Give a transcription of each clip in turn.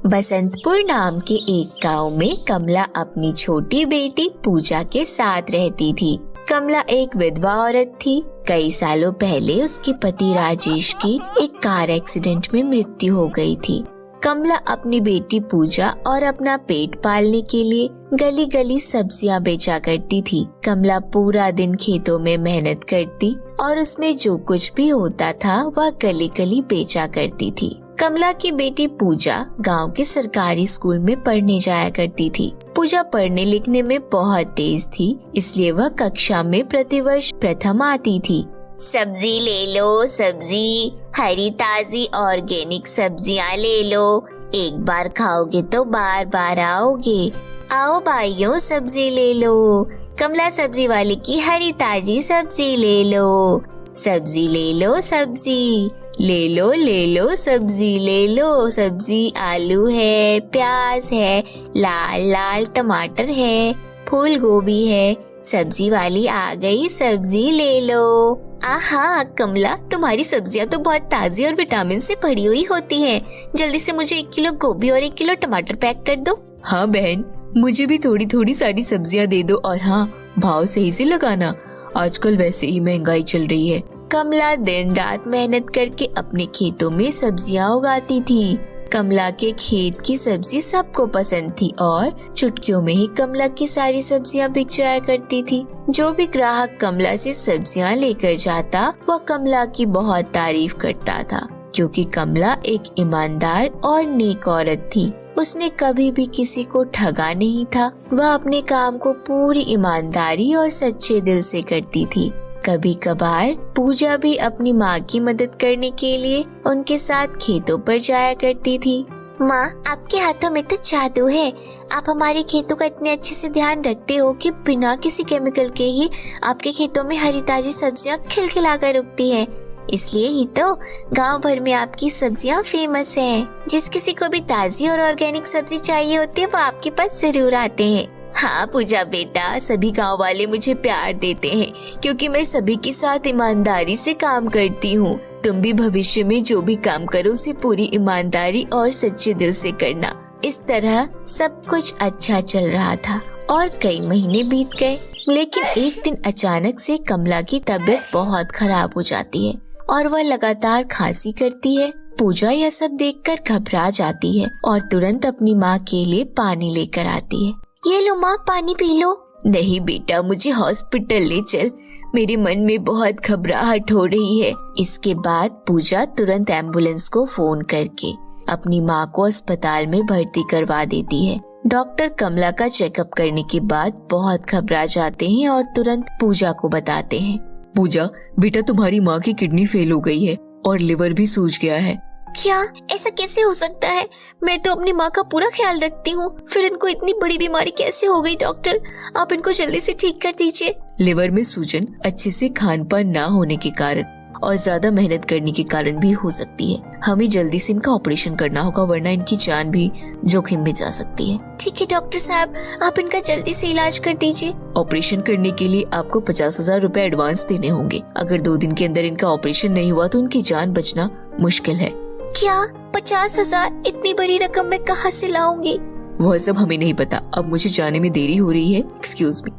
बसंतपुर नाम के एक गांव में कमला अपनी छोटी बेटी पूजा के साथ रहती थी। कमला एक विधवा औरत थी। कई सालों पहले उसके पति राजेश की एक कार एक्सीडेंट में मृत्यु हो गई थी। कमला अपनी बेटी पूजा और अपना पेट पालने के लिए गली गली सब्जियां बेचा करती थी। कमला पूरा दिन खेतों में मेहनत करती और उसमें जो कुछ भी होता था वह गली गली बेचा करती थी। कमला की बेटी पूजा गांव के सरकारी स्कूल में पढ़ने जाया करती थी। पूजा पढ़ने लिखने में बहुत तेज थी, इसलिए वह कक्षा में प्रतिवर्ष प्रथम आती थी। सब्जी ले लो, सब्जी, हरी ताजी ऑर्गेनिक सब्जियां ले लो, एक बार खाओगे तो बार बार आओगे। आओ भाइयों, सब्जी ले लो। कमला सब्जी वाले की हरी ताजी सब्जी ले लो। सब्जी ले लो, सब्जी ले लो, ले लो सब्जी, ले लो सब्जी। आलू है, प्याज है, लाल लाल टमाटर है, फूल गोभी है। सब्जी वाली आ गई, सब्जी ले लो। आहा कमला, तुम्हारी सब्जियां तो बहुत ताजी और विटामिन से भरी हुई होती हैं। जल्दी से मुझे 1 किलो गोभी और 1 किलो टमाटर पैक कर दो। हाँ बहन, मुझे भी थोड़ी थोड़ी सारी सब्जियां दे दो, और हाँ, भाव सही से लगाना, आजकल वैसे ही महंगाई चल रही है। कमला दिन रात मेहनत करके अपने खेतों में सब्जियां उगाती थी। कमला के खेत की सब्जी सबको पसंद थी और चुटकियों में ही कमला की सारी सब्जियां बिक जाया करती थी। जो भी ग्राहक कमला से सब्जियां लेकर जाता वह कमला की बहुत तारीफ करता था, क्योंकि कमला एक ईमानदार और नेक औरत थी। उसने कभी भी किसी को ठगा नहीं था। वह अपने काम को पूरी ईमानदारी और सच्चे दिल से करती थी। कभी कभार पूजा भी अपनी माँ की मदद करने के लिए उनके साथ खेतों पर जाया करती थी। माँ, आपके हाथों में तो जादू है। आप हमारे खेतों का इतने अच्छे से ध्यान रखते हो कि बिना किसी केमिकल के ही आपके खेतों में हरी ताजी सब्जियाँ खिलखिलाकर उगती हैं। इसलिए ही तो गांव भर में आपकी सब्जियाँ फेमस हैं। जिस किसी को भी ताजी और ऑर्गेनिक सब्जी चाहिए होती है वो आपके पास जरूर आते हैं। हाँ पूजा बेटा, सभी गांव वाले मुझे प्यार देते हैं क्योंकि मैं सभी के साथ ईमानदारी से काम करती हूँ। तुम भी भविष्य में जो भी काम करो उसे पूरी ईमानदारी और सच्चे दिल से करना। इस तरह सब कुछ अच्छा चल रहा था और कई महीने बीत गए। लेकिन एक दिन अचानक से कमला की तबीयत बहुत खराब हो जाती है और वह लगातार खांसी करती है। पूजा यह सब देखकर घबरा जाती है और तुरंत अपनी माँ के लिए पानी लेकर आती है। ये लो माँ, पानी पी लो। नहीं बेटा, मुझे हॉस्पिटल ले चल, मेरे मन में बहुत घबराहट हो रही है। इसके बाद पूजा तुरंत एम्बुलेंस को फोन करके अपनी माँ को अस्पताल में भर्ती करवा देती है। डॉक्टर कमला का चेकअप करने के बाद बहुत घबरा जाते हैं और तुरंत पूजा को बताते हैं। पूजा बेटा, तुम्हारी माँ की किडनी फेल हो गई है और लिवर भी सूज गया है। क्या? ऐसा कैसे हो सकता है? मैं तो अपनी माँ का पूरा ख्याल रखती हूँ, फिर इनको इतनी बड़ी बीमारी कैसे हो गई? डॉक्टर, आप इनको जल्दी से ठीक कर दीजिए। लिवर में सूजन अच्छे से खान पान न होने के कारण और ज्यादा मेहनत करने के कारण भी हो सकती है। हमें जल्दी से इनका ऑपरेशन करना होगा, वरना इनकी जान भी जोखिम में जा सकती है। ठीक है डॉक्टर साहब, आप इनका जल्दी से इलाज कर दीजिए। ऑपरेशन करने के लिए आपको 50,000 रूपए एडवांस देने होंगे। अगर 2 दिन के अंदर इनका ऑपरेशन नहीं हुआ तो इनकी जान बचना मुश्किल है। क्या 50,000? इतनी बड़ी रकम मैं कहाँ से लाऊंगी? वह सब हमें नहीं पता, अब मुझे जाने में देरी हो रही है, एक्सक्यूज मी।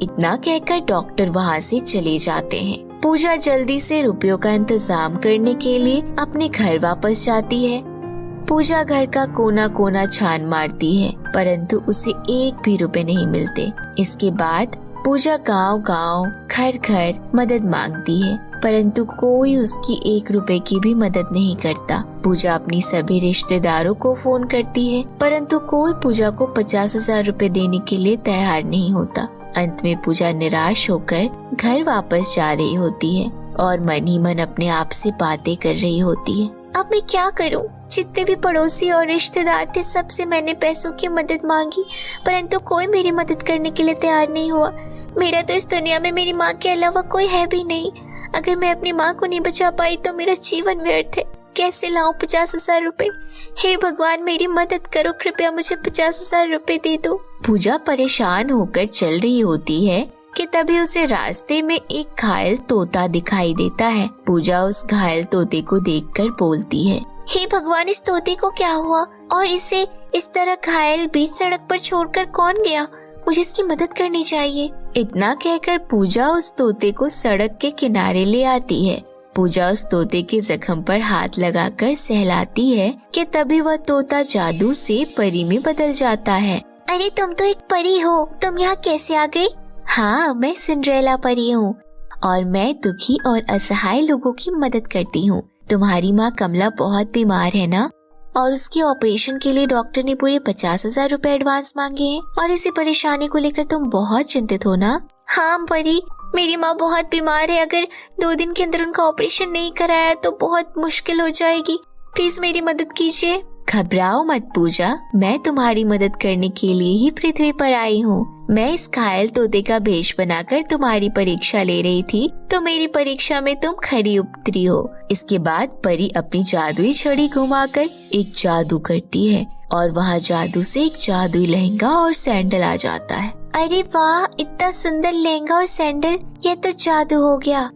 इतना कहकर डॉक्टर वहाँ से चले जाते हैं। पूजा जल्दी से रुपयों का इंतजाम करने के लिए अपने घर वापस जाती है। पूजा घर का कोना कोना छान मारती है, परंतु उसे एक भी रुपए नहीं मिलते। इसके बाद पूजा गांव गांव घर घर मदद मांगती है, परंतु कोई उसकी 1 रुपए की भी मदद नहीं करता। पूजा अपनी सभी रिश्तेदारों को फोन करती है, परंतु कोई पूजा को 50,000 रुपए देने के लिए तैयार नहीं होता। अंत में पूजा निराश होकर घर वापस जा रही होती है और मन ही मन अपने आप से बातें कर रही होती है। अब मैं क्या करूं? जितने भी पड़ोसी और रिश्तेदार थे सबसे मैंने पैसों की मदद मांगी, परंतु कोई मेरी मदद करने के लिए तैयार नहीं हुआ। मेरा तो इस दुनिया में मेरी माँ के अलावा कोई है भी नहीं। अगर मैं अपनी माँ को नहीं बचा पाई तो मेरा जीवन व्यर्थ है। कैसे लाऊं 50,000 रुपए? हे भगवान, मेरी मदद करो, कृपया मुझे 50,000 रुपए दे दो। पूजा परेशान होकर चल रही होती है कि तभी उसे रास्ते में एक घायल तोता दिखाई देता है। पूजा उस घायल तोते को देखकर बोलती है, हे भगवान, इस तोते को क्या हुआ और इसे इस तरह घायल बीच सड़क पर छोड़कर कौन गया? मुझे इसकी मदद करनी चाहिए। इतना कहकर पूजा उस तोते को सड़क के किनारे ले आती है। पूजा उस तोते के जख्म पर हाथ लगाकर सहलाती है कि तभी वह तोता जादू से परी में बदल जाता है। अरे तुम तो एक परी हो, तुम यहाँ कैसे आ गई? हाँ, मैं सिंड्रेला परी हूँ और मैं दुखी और असहाय लोगों की मदद करती हूँ। तुम्हारी माँ कमला बहुत बीमार है ना, और उसके ऑपरेशन के लिए डॉक्टर ने पूरे 50,000 रुपए एडवांस मांगे हैं और इसी परेशानी को लेकर तुम बहुत चिंतित हो ना? हाँ परी, मेरी माँ बहुत बीमार है। अगर 2 दिन के अंदर उनका ऑपरेशन नहीं कराया तो बहुत मुश्किल हो जाएगी। प्लीज मेरी मदद कीजिए। घबराओ मत पूजा, मैं तुम्हारी मदद करने के लिए ही पृथ्वी पर आई हूँ। मैं इस घायल तोते का भेष बनाकर तुम्हारी परीक्षा ले रही थी, तो मेरी परीक्षा में तुम खरी उतरी हो। इसके बाद परी अपनी जादुई छड़ी घुमाकर एक जादू करती है और वहाँ जादू से एक जादुई लहंगा और सैंडल आ जाता है। अरे वाह, इतना सुंदर लहंगा और सैंडल, ये तो जादू हो गया।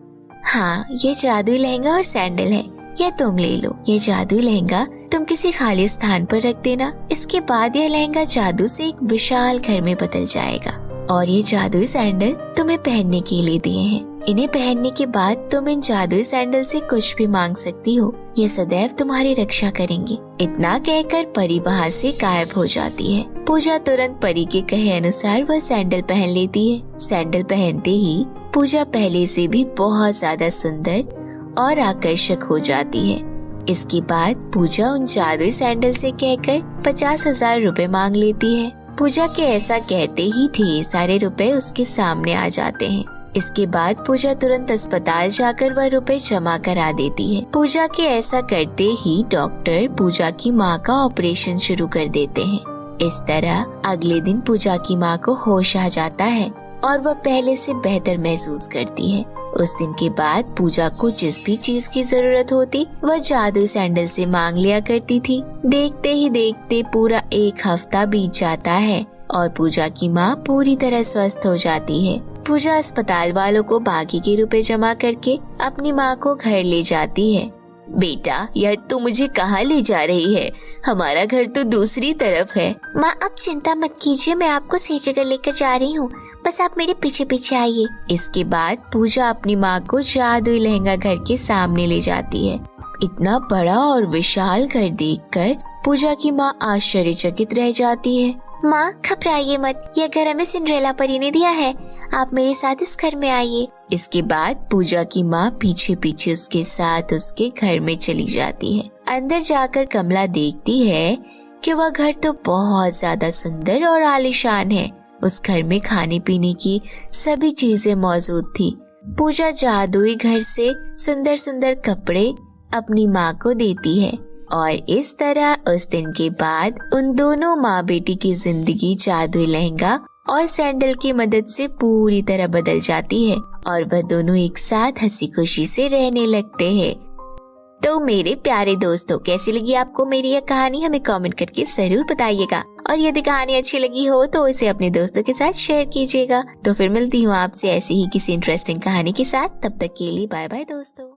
हाँ, ये जादुई लहंगा और सैंडल है, यह तुम ले लो। ये जादुई लहंगा तुम किसी खाली स्थान पर रख देना। इसके बाद यह लहंगा जादू से एक विशाल घर में बदल जाएगा। और ये जादुई सैंडल तुम्हें पहनने के लिए दिए हैं। इन्हें पहनने के बाद तुम इन जादुई सैंडल से कुछ भी मांग सकती हो, ये सदैव तुम्हारी रक्षा करेंगे। इतना कहकर परी वहाँ से गायब हो जाती है। पूजा तुरंत परी के कहे अनुसार वह सैंडल पहन लेती है। सैंडल पहनते ही पूजा पहले से भी बहुत ज्यादा सुंदर और आकर्षक हो जाती है। इसके बाद पूजा उन जादुई सैंडल से कहकर 50,000 रुपए मांग लेती है। पूजा के ऐसा कहते ही ढेर सारे रुपए उसके सामने आ जाते हैं। इसके बाद पूजा तुरंत अस्पताल जाकर वह रुपए जमा करा देती है। पूजा के ऐसा करते ही डॉक्टर पूजा की माँ का ऑपरेशन शुरू कर देते हैं। इस तरह अगले दिन पूजा की माँ को होश आ जाता है और वह पहले से बेहतर महसूस करती है। उस दिन के बाद पूजा को जिस भी चीज की जरूरत होती वह जादुई सैंडल से मांग लिया करती थी। देखते ही देखते पूरा 1 हफ्ता बीत जाता है और पूजा की माँ पूरी तरह स्वस्थ हो जाती है। पूजा अस्पताल वालों को बाकी के रुपए जमा करके अपनी माँ को घर ले जाती है। बेटा, यह तू मुझे कहाँ ले जा रही है? हमारा घर तो दूसरी तरफ है। माँ, आप चिंता मत कीजिए, मैं आपको सही जगह लेकर जा रही हूँ, बस आप मेरे पीछे पीछे आइए। इसके बाद पूजा अपनी माँ को जादुई लहंगा घर के सामने ले जाती है। इतना बड़ा और विशाल घर देखकर पूजा की माँ आश्चर्यचकित रह जाती है। माँ, घबराइए मत, यह घर हमें सिंड्रेला परी ने दिया है, आप मेरे साथ इस घर में आइए। इसके बाद पूजा की माँ पीछे पीछे उसके साथ उसके घर में चली जाती है। अंदर जाकर कमला देखती है कि वह घर तो बहुत ज्यादा सुंदर और आलीशान है। उस घर में खाने पीने की सभी चीजें मौजूद थी। पूजा जादुई घर से सुंदर सुंदर कपड़े अपनी माँ को देती है और इस तरह उस दिन के बाद उन दोनों माँ बेटी की जिंदगी जादुई लहंगा और सैंडल की मदद से पूरी तरह बदल जाती है और वह दोनों एक साथ हंसी खुशी से रहने लगते हैं। तो मेरे प्यारे दोस्तों, कैसी लगी आपको मेरी यह कहानी? हमें कमेंट करके जरूर बताइएगा और यदि कहानी अच्छी लगी हो तो इसे अपने दोस्तों के साथ शेयर कीजिएगा। तो फिर मिलती हूँ आपसे ऐसी ही किसी इंटरेस्टिंग कहानी के साथ। तब तक के लिए बाय बाय दोस्तों।